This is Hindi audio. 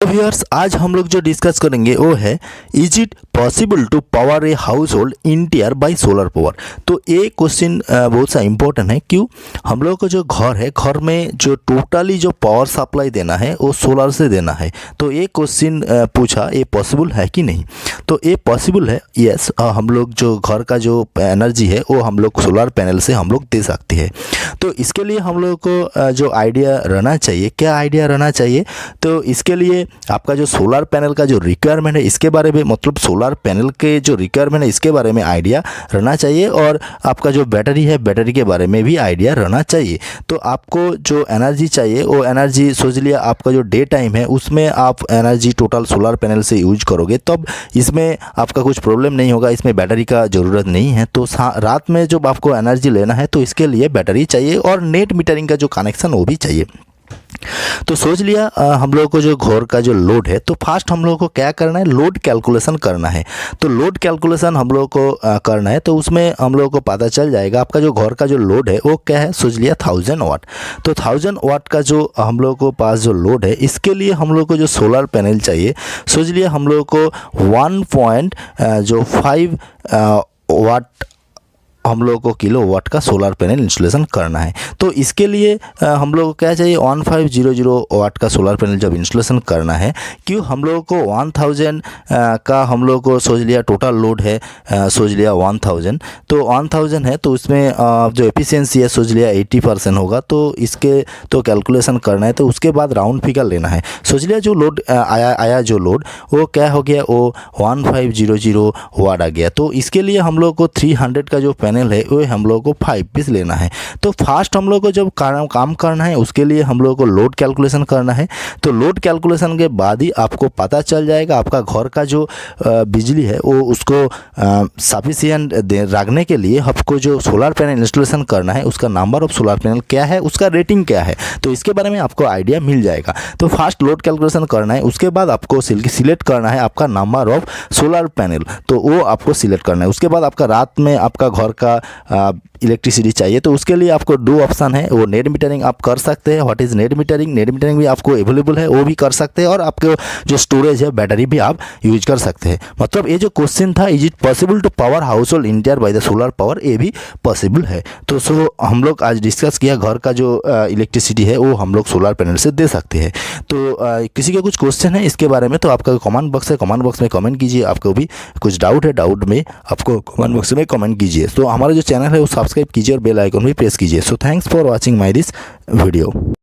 व्यूअर्स, आज हम लोग जो डिस्कस करेंगे वो है, is it possible to power a household interior by solar power. तो ये क्वेश्चन बहुत सा इम्पोर्टेंट है। क्यों? हम लोग को जो घर है, घर में जो टोटली जो पावर सप्लाई देना है वो सोलर से देना है। तो ये क्वेश्चन पूछा, ये पॉसिबल है कि नहीं? तो ये पॉसिबल है, यस। हम लोग जो घर का जो एनर्जी है वो हम लोग सोलर पैनल से हम लोग दे सकते हैं। तो इसके लिए हम लोग को जो आइडिया रहना चाहिए, क्या आइडिया रहना चाहिए? तो इसके लिए आपका जो सोलर पैनल का जो रिक्वायरमेंट है इसके बारे में, मतलब सोलर पैनल के जो रिक्वायरमेंट है इसके बारे में आइडिया रहना चाहिए, और आपका जो बैटरी है बैटरी के बारे में भी आइडिया रहना चाहिए। तो आपको जो एनर्जी चाहिए वो एनर्जी सोच लिया, आपका जो डे टाइम है उसमें आप एनर्जी टोटल सोलर पैनल से यूज करोगे, तब इसमें आपका कुछ प्रॉब्लम नहीं होगा, इसमें बैटरी का ज़रूरत नहीं है। तो रात में जब आपको एनर्जी लेना है तो इसके लिए बैटरी चाहिए, और नेट मीटरिंग का जो कनेक्शन वो भी चाहिए। तो सोच लिया हम लोगों को जो घर का जो लोड है, तो फर्स्ट हम लोगों को क्या करना है, लोड कैलकुलेशन करना है। तो लोड कैलकुलेशन हम लोगों को करना है, तो उसमें हम लोगों को पता चल जाएगा आपका जो घर का जो लोड है वो क्या है। सोच लिया 1000 वाट। तो 1000 वाट का जो हम लोगों को पास जो लोड है, इसके लिए हम लोग को जो सोलर पैनल चाहिए, सोच लिया हम लोग को 1.5 वाट हम लोगों को किलो वाट का सोलर पैनल इंस्टॉलेशन करना है। तो इसके लिए हम लोग को क्या चाहिए, 1500 वाट का सोलर पैनल जब इंस्टॉलेशन करना है। क्यों? हम लोगों को 1000 का हम लोग को सोच लिया टोटल लोड है, सोच लिया 1000। तो 1000 है तो उसमें जो एफिशिएंसी है सोच लिया 80% होगा। तो इसके तो कैलकुलेशन करना है, तो उसके बाद राउंड फिगर लेना है। सोच लिया जो लोड आया जो लोड वो क्या हो गया, वो 1500 वाट आ गया। तो इसके लिए हम लोग को 300 का जो पैनल है वो हम लोग को 5 पीस लेना है। तो फास्ट हम लोग को जब काम करना है उसके लिए हम लोग को लोड कैलकुलेशन करना है। तो लोड कैलकुलेशन के बाद ही आपको पता चल जाएगा आपका घर का जो बिजली है वो उसको सफिशिएंट रखने के लिए आपको जो सोलर पैनल इंस्टॉलेशन करना है उसका नंबर ऑफ सोलर पैनल क्या है, उसका रेटिंग क्या है, तो इसके बारे में आपको आइडिया मिल जाएगा। तो फास्ट लोड कैलकुलेशन करना है, उसके बाद आपको सिलेक्ट करना है आपका नंबर ऑफ सोलर पैनल, तो वो आपको सिलेक्ट करना है। उसके बाद आपका रात में आपका घर का इलेक्ट्रिसिटी चाहिए, तो उसके लिए आपको 2 ऑप्शन है। वो नेट मीटरिंग आप कर सकते हैं। What is net metering? Net metering भी आपको अवेलेबल है, वो भी कर सकते हैं, और आपके जो स्टोरेज है बैटरी भी आप यूज कर सकते हैं। मतलब ये जो क्वेश्चन था, is it possible to power household interior by the solar power, ये भी पॉसिबल है। तो हम लोग आज डिस्कस किया घर का जो इलेक्ट्रिसिटी है वो हम लोग सोलर पैनल से दे सकते हैं। तो किसी के कुछ क्वेश्चन है इसके बारे में तो आपका कमेंट बॉक्स है, कमेंट बॉक्स में कमेंट कीजिए। आपको भी कुछ डाउट है, डाउट में आपको कमेंट बॉक्स में कमेंट कीजिए। तो हमारा जो चैनल है वो सब्सक्राइब कीजिए और बेल आइकन भी प्रेस कीजिए। So thanks for watching my this video.